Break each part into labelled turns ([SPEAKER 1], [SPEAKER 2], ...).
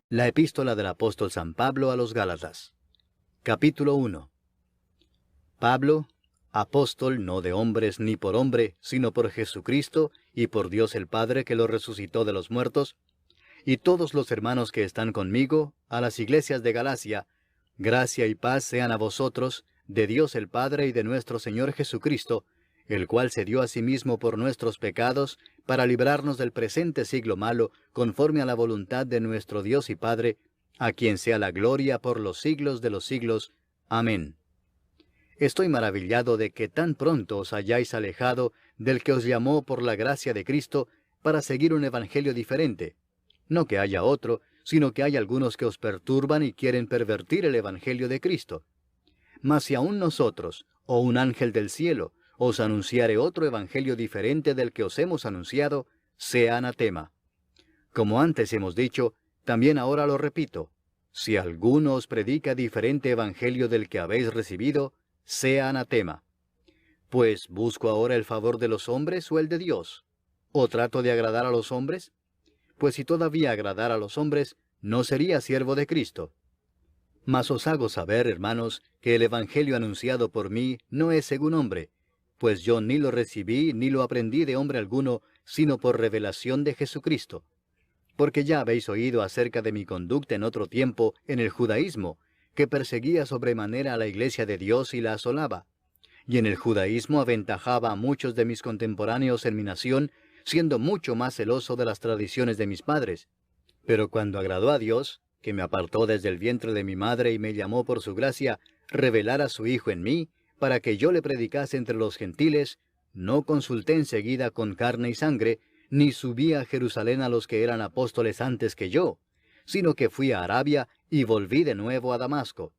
[SPEAKER 1] La epístola del apóstol San Pablo a los Gálatas. Capítulo 1. Pablo, apóstol no de hombres ni por hombre, sino por Jesucristo y por Dios el Padre que lo resucitó de los muertos, y todos los hermanos que están conmigo, a las iglesias de Galacia, gracia y paz sean a vosotros, de Dios el Padre y de nuestro Señor Jesucristo, el cual se dio a sí mismo por nuestros pecados, para librarnos del presente siglo malo, conforme a la voluntad de nuestro Dios y Padre, a quien sea la gloria por los siglos de los siglos. Amén. Estoy maravillado de que tan pronto os hayáis alejado del que os llamó por la gracia de Cristo para seguir un evangelio diferente. No que haya otro, sino que hay algunos que os perturban y quieren pervertir el evangelio de Cristo. Mas si aún nosotros, o un ángel del cielo, os anunciare otro evangelio diferente del que os hemos anunciado, sea anatema. Como antes hemos dicho, también ahora lo repito, si alguno os predica diferente evangelio del que habéis recibido, sea anatema. Pues, ¿busco ahora el favor de los hombres o el de Dios? ¿O trato de agradar a los hombres? Pues si todavía agradara a los hombres, no sería siervo de Cristo. Mas os hago saber, hermanos, que el evangelio anunciado por mí no es según hombre, pues yo ni lo recibí ni lo aprendí de hombre alguno, sino por revelación de Jesucristo. Porque ya habéis oído acerca de mi conducta en otro tiempo en el judaísmo, que perseguía sobremanera a la iglesia de Dios y la asolaba. Y en el judaísmo aventajaba a muchos de mis contemporáneos en mi nación, siendo mucho más celoso de las tradiciones de mis padres. Pero cuando agradó a Dios, que me apartó desde el vientre de mi madre y me llamó por su gracia, revelar a su Hijo en mí, para que yo le predicase entre los gentiles, no consulté enseguida con carne y sangre, ni subí a Jerusalén a los que eran apóstoles antes que yo, sino que fui a Arabia y volví de nuevo a Damasco.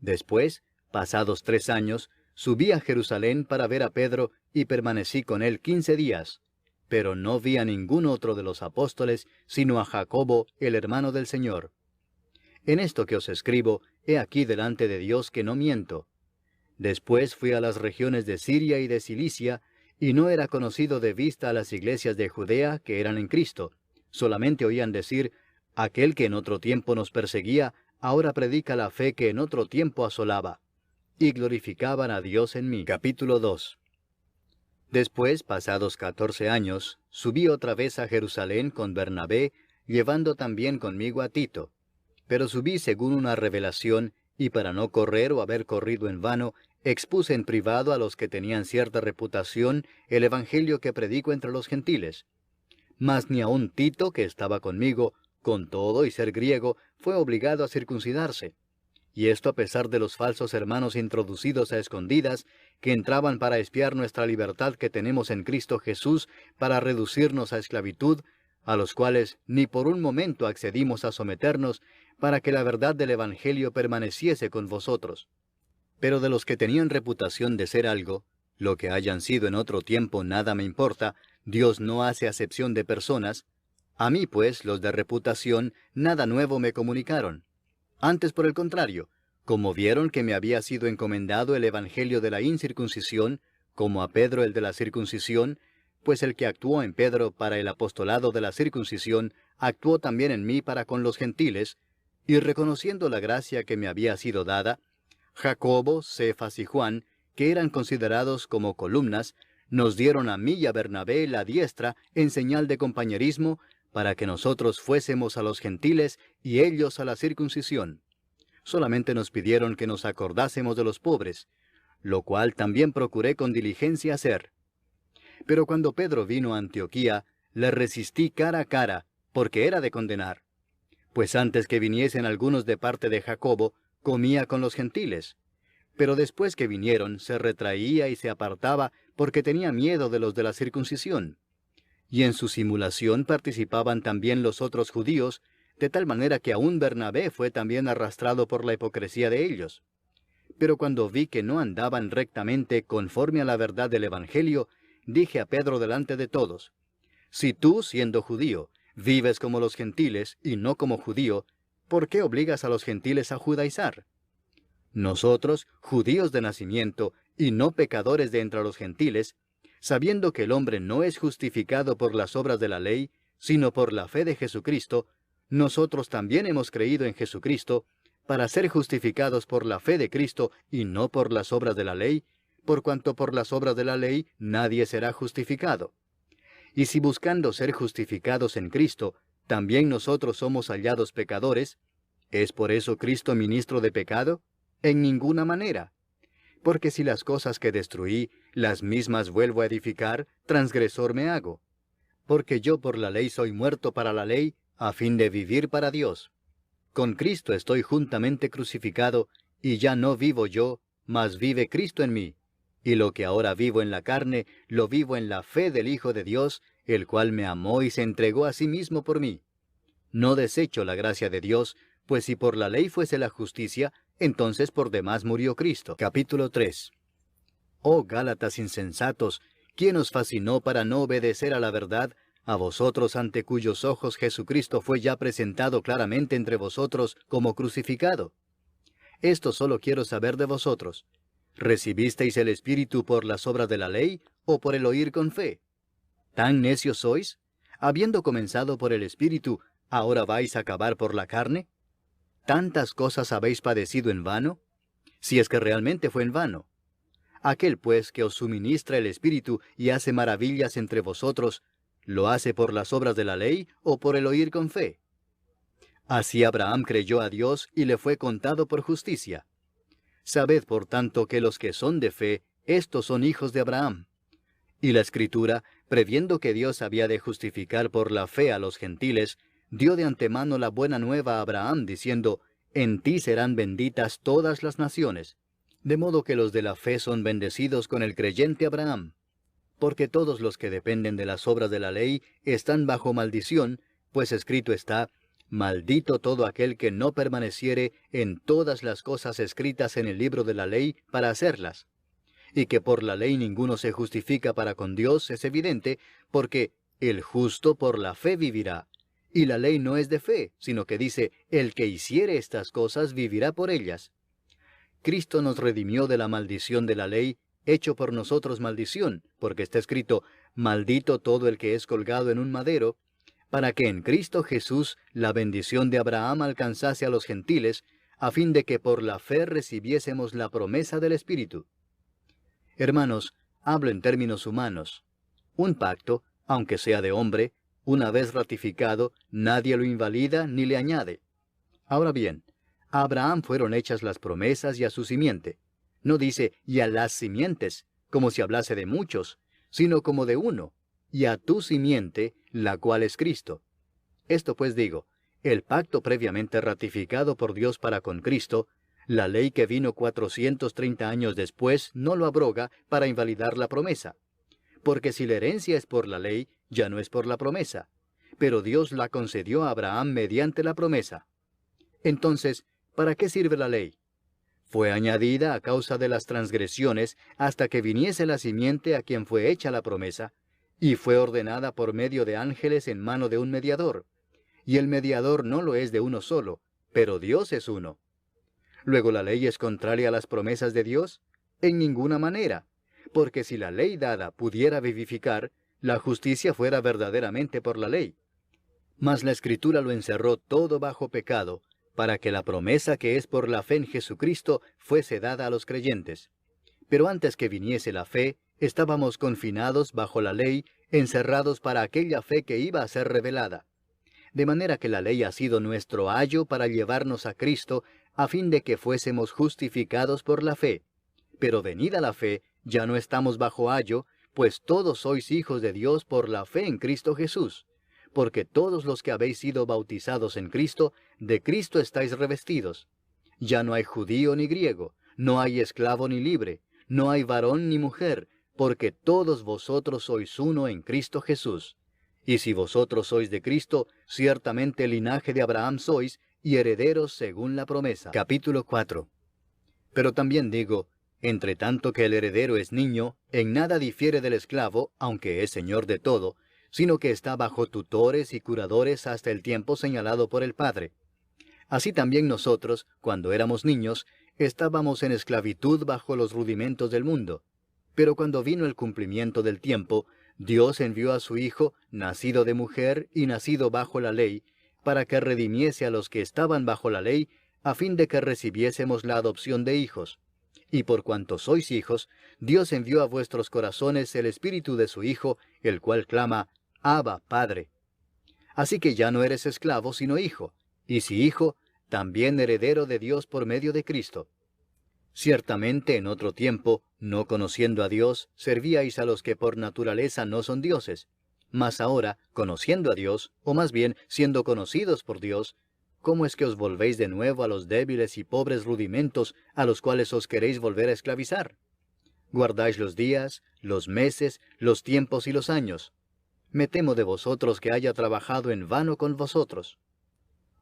[SPEAKER 1] Después, pasados 3 años, subí a Jerusalén para ver a Pedro y permanecí con él 15 días. Pero no vi a ningún otro de los apóstoles, sino a Jacobo, el hermano del Señor. En esto que os escribo, he aquí delante de Dios que no miento. Después fui a las regiones de Siria y de Cilicia, y no era conocido de vista a las iglesias de Judea que eran en Cristo. Solamente oían decir, aquel que en otro tiempo nos perseguía, ahora predica la fe que en otro tiempo asolaba. Y glorificaban a Dios en mí. Capítulo 2. Después, pasados 14 años, subí otra vez a Jerusalén con Bernabé, llevando también conmigo a Tito. Pero subí según una revelación, y para no correr o haber corrido en vano, expuse en privado a los que tenían cierta reputación el evangelio que predico entre los gentiles. Mas ni aun Tito, que estaba conmigo, con todo y ser griego, fue obligado a circuncidarse. Y esto a pesar de los falsos hermanos introducidos a escondidas, que entraban para espiar nuestra libertad que tenemos en Cristo Jesús, para reducirnos a esclavitud, a los cuales ni por un momento accedimos a someternos, para que la verdad del Evangelio permaneciese con vosotros. Pero de los que tenían reputación de ser algo, lo que hayan sido en otro tiempo nada me importa, Dios no hace acepción de personas. A mí, pues, los de reputación, nada nuevo me comunicaron. Antes, por el contrario, como vieron que me había sido encomendado el evangelio de la incircuncisión, como a Pedro el de la circuncisión, pues el que actuó en Pedro para el apostolado de la circuncisión, actuó también en mí para con los gentiles, y reconociendo la gracia que me había sido dada, Jacobo, Cefas y Juan, que eran considerados como columnas, nos dieron a mí y a Bernabé la diestra en señal de compañerismo, para que nosotros fuésemos a los gentiles y ellos a la circuncisión. Solamente nos pidieron que nos acordásemos de los pobres, lo cual también procuré con diligencia hacer. Pero cuando Pedro vino a Antioquía, le resistí cara a cara, porque era de condenar. Pues antes que viniesen algunos de parte de Jacobo, comía con los gentiles. Pero después que vinieron, se retraía y se apartaba, porque tenía miedo de los de la circuncisión. Y en su simulación participaban también los otros judíos, de tal manera que aún Bernabé fue también arrastrado por la hipocresía de ellos. Pero cuando vi que no andaban rectamente conforme a la verdad del Evangelio, dije a Pedro delante de todos, si tú, siendo judío, vives como los gentiles y no como judío, ¿por qué obligas a los gentiles a judaizar? Nosotros, judíos de nacimiento y no pecadores de entre los gentiles, sabiendo que el hombre no es justificado por las obras de la ley, sino por la fe de Jesucristo, nosotros también hemos creído en Jesucristo para ser justificados por la fe de Cristo y no por las obras de la ley, por cuanto por las obras de la ley nadie será justificado. Y si buscando ser justificados en Cristo, también nosotros somos hallados pecadores, ¿es por eso Cristo ministro de pecado? En ninguna manera. Porque si las cosas que destruí, las mismas vuelvo a edificar, transgresor me hago. Porque yo por la ley soy muerto para la ley, a fin de vivir para Dios. Con Cristo estoy juntamente crucificado, y ya no vivo yo, mas vive Cristo en mí. Y lo que ahora vivo en la carne, lo vivo en la fe del Hijo de Dios, el cual me amó y se entregó a sí mismo por mí. No desecho la gracia de Dios, pues si por la ley fuese la justicia, entonces por demás murió Cristo. Capítulo 3. Oh Gálatas insensatos, ¿quién os fascinó para no obedecer a la verdad, a vosotros ante cuyos ojos Jesucristo fue ya presentado claramente entre vosotros como crucificado? Esto solo quiero saber de vosotros. ¿Recibisteis el Espíritu por las obras de la ley o por el oír con fe? ¿Tan necios sois? Habiendo comenzado por el Espíritu, ¿ahora vais a acabar por la carne? ¿Tantas cosas habéis padecido en vano? Si es que realmente fue en vano. Aquel pues que os suministra el Espíritu y hace maravillas entre vosotros, ¿lo hace por las obras de la ley o por el oír con fe? Así Abraham creyó a Dios y le fue contado por justicia. Sabed por tanto que los que son de fe, estos son hijos de Abraham. Y la Escritura, previendo que Dios había de justificar por la fe a los gentiles, dio de antemano la buena nueva a Abraham, diciendo, en ti serán benditas todas las naciones. De modo que los de la fe son bendecidos con el creyente Abraham. Porque todos los que dependen de las obras de la ley están bajo maldición, pues escrito está, maldito todo aquel que no permaneciere en todas las cosas escritas en el libro de la ley para hacerlas. Y que por la ley ninguno se justifica para con Dios es evidente, porque el justo por la fe vivirá. Y la ley no es de fe, sino que dice, el que hiciere estas cosas vivirá por ellas. Cristo nos redimió de la maldición de la ley, hecho por nosotros maldición, porque está escrito, maldito todo el que es colgado en un madero, para que en Cristo Jesús la bendición de Abraham alcanzase a los gentiles, a fin de que por la fe recibiésemos la promesa del Espíritu. Hermanos, hablo en términos humanos. Un pacto, aunque sea de hombre, una vez ratificado, nadie lo invalida ni le añade. Ahora bien, a Abraham fueron hechas las promesas y a su simiente. No dice, y a las simientes, como si hablase de muchos, sino como de uno, y a tu simiente, la cual es Cristo. Esto pues digo, el pacto previamente ratificado por Dios para con Cristo, la ley que vino 430 años después no lo abroga para invalidar la promesa. Porque si la herencia es por la ley, ya no es por la promesa. Pero Dios la concedió a Abraham mediante la promesa. Entonces, ¿para qué sirve la ley? Fue añadida a causa de las transgresiones hasta que viniese la simiente a quien fue hecha la promesa, y fue ordenada por medio de ángeles en mano de un mediador. Y el mediador no lo es de uno solo, pero Dios es uno. ¿Luego la ley es contraria a las promesas de Dios? En ninguna manera, porque si la ley dada pudiera vivificar, la justicia fuera verdaderamente por la ley. Mas la Escritura lo encerró todo bajo pecado, para que la promesa que es por la fe en Jesucristo fuese dada a los creyentes. Pero antes que viniese la fe, estábamos confinados bajo la ley, encerrados para aquella fe que iba a ser revelada. De manera que la ley ha sido nuestro ayo para llevarnos a Cristo, a fin de que fuésemos justificados por la fe. Pero venida la fe, ya no estamos bajo ayo, pues todos sois hijos de Dios por la fe en Cristo Jesús. Porque todos los que habéis sido bautizados en Cristo, de Cristo estáis revestidos. Ya no hay judío ni griego, no hay esclavo ni libre, no hay varón ni mujer, porque todos vosotros sois uno en Cristo Jesús. Y si vosotros sois de Cristo, ciertamente linaje de Abraham sois, y herederos según la promesa. Capítulo 4. Pero también digo, entre tanto que el heredero es niño, en nada difiere del esclavo, aunque es señor de todo, sino que está bajo tutores y curadores hasta el tiempo señalado por el Padre. Así también nosotros, cuando éramos niños, estábamos en esclavitud bajo los rudimentos del mundo. Pero cuando vino el cumplimiento del tiempo, Dios envió a su Hijo, nacido de mujer y nacido bajo la ley, para que redimiese a los que estaban bajo la ley, a fin de que recibiésemos la adopción de hijos. Y por cuanto sois hijos, Dios envió a vuestros corazones el Espíritu de su Hijo, el cual clama, Abba, Padre. Así que ya no eres esclavo, sino hijo, y si hijo, también heredero de Dios por medio de Cristo. Ciertamente en otro tiempo, no conociendo a Dios, servíais a los que por naturaleza no son dioses. Mas ahora, conociendo a Dios, o más bien siendo conocidos por Dios, ¿cómo es que os volvéis de nuevo a los débiles y pobres rudimentos a los cuales os queréis volver a esclavizar? Guardáis los días, los meses, los tiempos y los años. Me temo de vosotros que haya trabajado en vano con vosotros.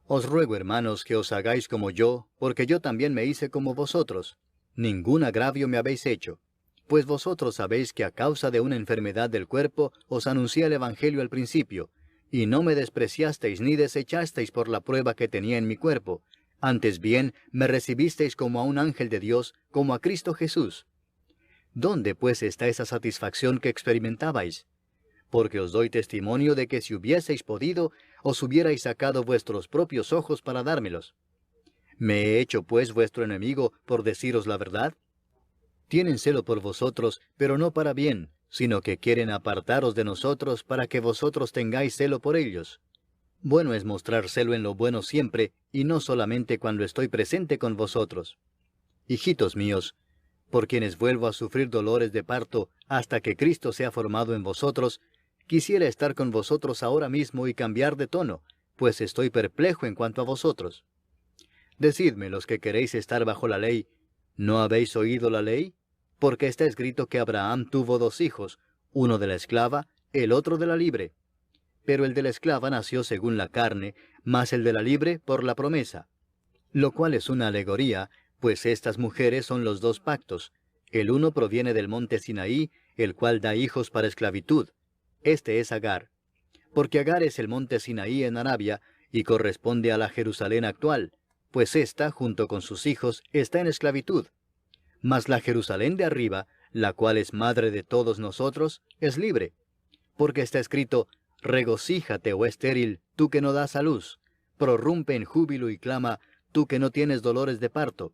[SPEAKER 1] Os ruego, hermanos, que os hagáis como yo, porque yo también me hice como vosotros. Ningún agravio me habéis hecho. Pues vosotros sabéis que a causa de una enfermedad del cuerpo os anuncié el Evangelio al principio, y no me despreciasteis ni desechasteis por la prueba que tenía en mi cuerpo. Antes bien, me recibisteis como a un ángel de Dios, como a Cristo Jesús. ¿Dónde pues está esa satisfacción que experimentabais? Porque os doy testimonio de que si hubieseis podido, os hubierais sacado vuestros propios ojos para dármelos. ¿Me he hecho pues vuestro enemigo por deciros la verdad? Tienen celo por vosotros, pero no para bien, sino que quieren apartaros de nosotros para que vosotros tengáis celo por ellos. Bueno es mostrar celo en lo bueno siempre, y no solamente cuando estoy presente con vosotros. Hijitos míos, por quienes vuelvo a sufrir dolores de parto hasta que Cristo sea formado en vosotros, quisiera estar con vosotros ahora mismo y cambiar de tono, pues estoy perplejo en cuanto a vosotros. Decidme, los que queréis estar bajo la ley, ¿no habéis oído la ley? Porque está escrito que Abraham tuvo 2 hijos, uno de la esclava, el otro de la libre. Pero el de la esclava nació según la carne, mas el de la libre por la promesa. Lo cual es una alegoría, pues estas mujeres son los 2 pactos. El uno proviene del monte Sinaí, el cual da hijos para esclavitud. Este es Agar. Porque Agar es el monte Sinaí en Arabia, y corresponde a la Jerusalén actual, pues ésta, junto con sus hijos, está en esclavitud. Mas la Jerusalén de arriba, la cual es madre de todos nosotros, es libre. Porque está escrito, regocíjate, oh estéril, tú que no das a luz, prorrumpe en júbilo y clama, tú que no tienes dolores de parto,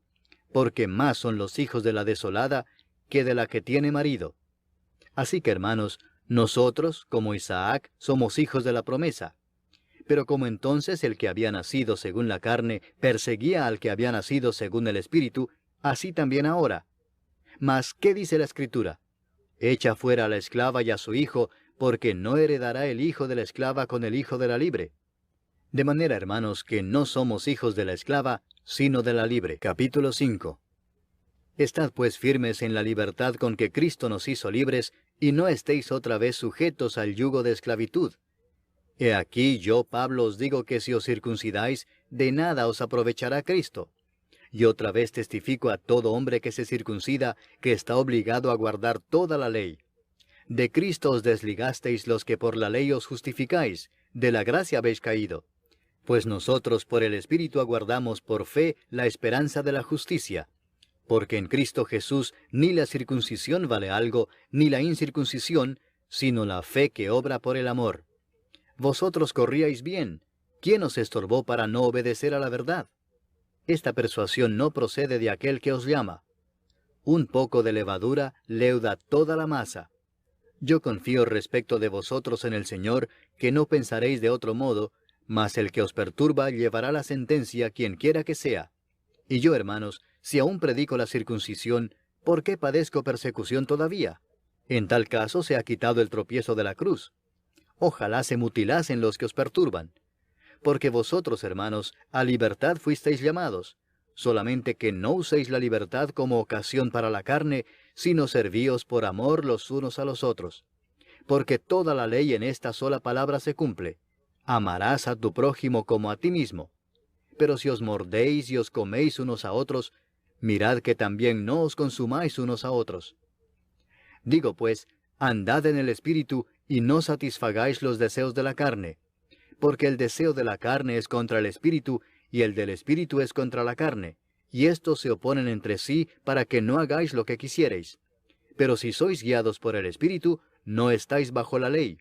[SPEAKER 1] porque más son los hijos de la desolada que de la que tiene marido. Así que, hermanos, nosotros, como Isaac, somos hijos de la promesa. Pero como entonces el que había nacido según la carne perseguía al que había nacido según el Espíritu, así también ahora. Mas, ¿qué dice la Escritura? Echa fuera a la esclava y a su hijo, porque no heredará el hijo de la esclava con el hijo de la libre. De manera, hermanos, que no somos hijos de la esclava, sino de la libre. Capítulo 5. Estad pues firmes en la libertad con que Cristo nos hizo libres, y no estéis otra vez sujetos al yugo de esclavitud. He aquí yo, Pablo, os digo que si os circuncidáis, de nada os aprovechará Cristo. Y otra vez testifico a todo hombre que se circuncida, que está obligado a guardar toda la ley. De Cristo os desligasteis los que por la ley os justificáis, de la gracia habéis caído. Pues nosotros por el Espíritu aguardamos por fe la esperanza de la justicia. Porque en Cristo Jesús ni la circuncisión vale algo, ni la incircuncisión, sino la fe que obra por el amor. Vosotros corríais bien. ¿Quién os estorbó para no obedecer a la verdad? Esta persuasión no procede de aquel que os llama. Un poco de levadura leuda toda la masa. Yo confío respecto de vosotros en el Señor, que no pensaréis de otro modo, mas el que os perturba llevará la sentencia quien quiera que sea. Y yo, hermanos, si aún predico la circuncisión, ¿por qué padezco persecución todavía? En tal caso se ha quitado el tropiezo de la cruz. Ojalá se mutilasen los que os perturban. Porque vosotros, hermanos, a libertad fuisteis llamados, solamente que no uséis la libertad como ocasión para la carne, sino servíos por amor los unos a los otros. Porque toda la ley en esta sola palabra se cumple: amarás a tu prójimo como a ti mismo. Pero si os mordéis y os coméis unos a otros, mirad que también no os consumáis unos a otros. Digo pues, andad en el Espíritu, y no satisfagáis los deseos de la carne. Porque el deseo de la carne es contra el Espíritu, y el del Espíritu es contra la carne, y estos se oponen entre sí para que no hagáis lo que quisiereis. Pero si sois guiados por el Espíritu, no estáis bajo la ley.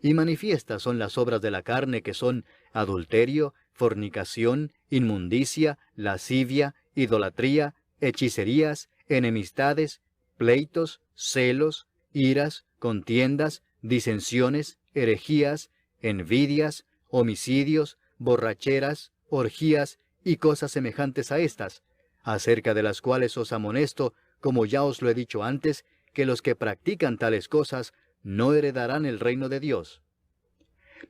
[SPEAKER 1] Y manifiestas son las obras de la carne, que son adulterio, fornicación, inmundicia, lascivia, idolatría, hechicerías, enemistades, pleitos, celos, iras, contiendas, disensiones, herejías, envidias, homicidios, borracheras, orgías y cosas semejantes a estas, acerca de las cuales os amonesto, como ya os lo he dicho antes, que los que practican tales cosas no heredarán el reino de Dios.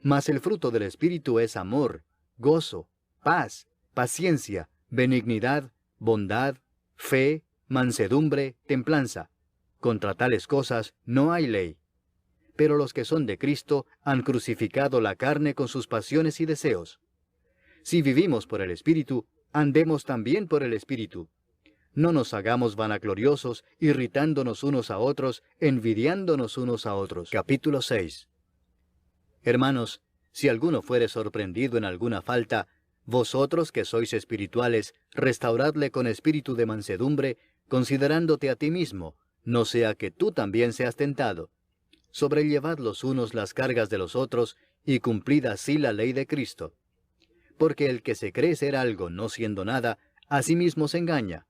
[SPEAKER 1] Mas el fruto del Espíritu es amor, gozo, paz, paciencia, benignidad, bondad, fe, mansedumbre, templanza. Contra tales cosas no hay ley. Pero los que son de Cristo han crucificado la carne con sus pasiones y deseos. Si vivimos por el Espíritu, andemos también por el Espíritu. No nos hagamos vanagloriosos, irritándonos unos a otros, envidiándonos unos a otros. Capítulo 6. Hermanos, si alguno fuere sorprendido en alguna falta, vosotros que sois espirituales, restauradle con espíritu de mansedumbre, considerándote a ti mismo, no sea que tú también seas tentado. Sobrellevad los unos las cargas de los otros, y cumplid así la ley de Cristo. Porque el que se cree ser algo no siendo nada, a sí mismo se engaña.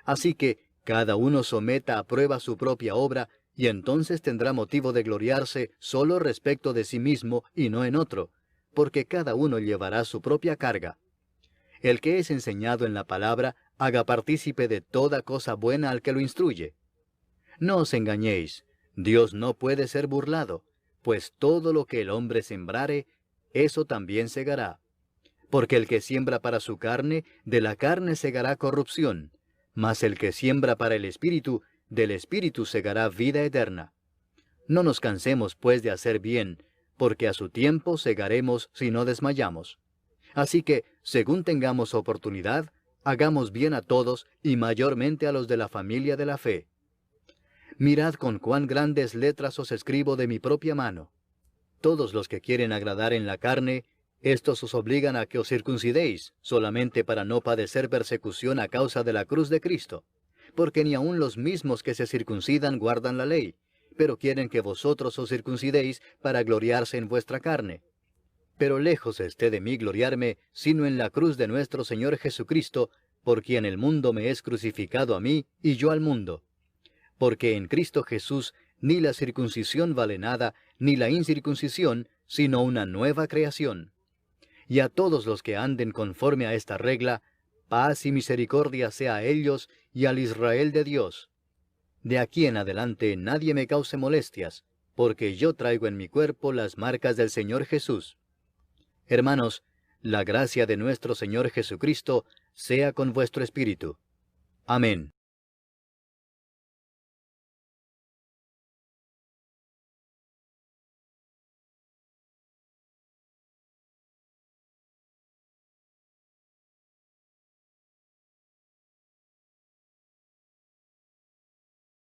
[SPEAKER 1] Así que cada uno someta a prueba su propia obra, y entonces tendrá motivo de gloriarse solo respecto de sí mismo y no en otro, porque cada uno llevará su propia carga. El que es enseñado en la palabra, haga partícipe de toda cosa buena al que lo instruye. No os engañéis, Dios no puede ser burlado, pues todo lo que el hombre sembrare, eso también segará. Porque el que siembra para su carne, de la carne segará corrupción, mas el que siembra para el Espíritu, del Espíritu segará vida eterna. No nos cansemos pues de hacer bien, porque a su tiempo segaremos si no desmayamos. Así que, según tengamos oportunidad, hagamos bien a todos y mayormente a los de la familia de la fe. Mirad con cuán grandes letras os escribo de mi propia mano. Todos los que quieren agradar en la carne, estos os obligan a que os circuncidéis, solamente para no padecer persecución a causa de la cruz de Cristo. Porque ni aun los mismos que se circuncidan guardan la ley, pero quieren que vosotros os circuncidéis para gloriarse en vuestra carne. Pero lejos esté de mí gloriarme, sino en la cruz de nuestro Señor Jesucristo, por quien el mundo me es crucificado a mí, y yo al mundo. Porque en Cristo Jesús ni la circuncisión vale nada, ni la incircuncisión, sino una nueva creación. Y a todos los que anden conforme a esta regla, paz y misericordia sea a ellos y al Israel de Dios. De aquí en adelante nadie me cause molestias, porque yo traigo en mi cuerpo las marcas del Señor Jesús. Hermanos, la gracia de nuestro Señor Jesucristo sea con vuestro espíritu. Amén.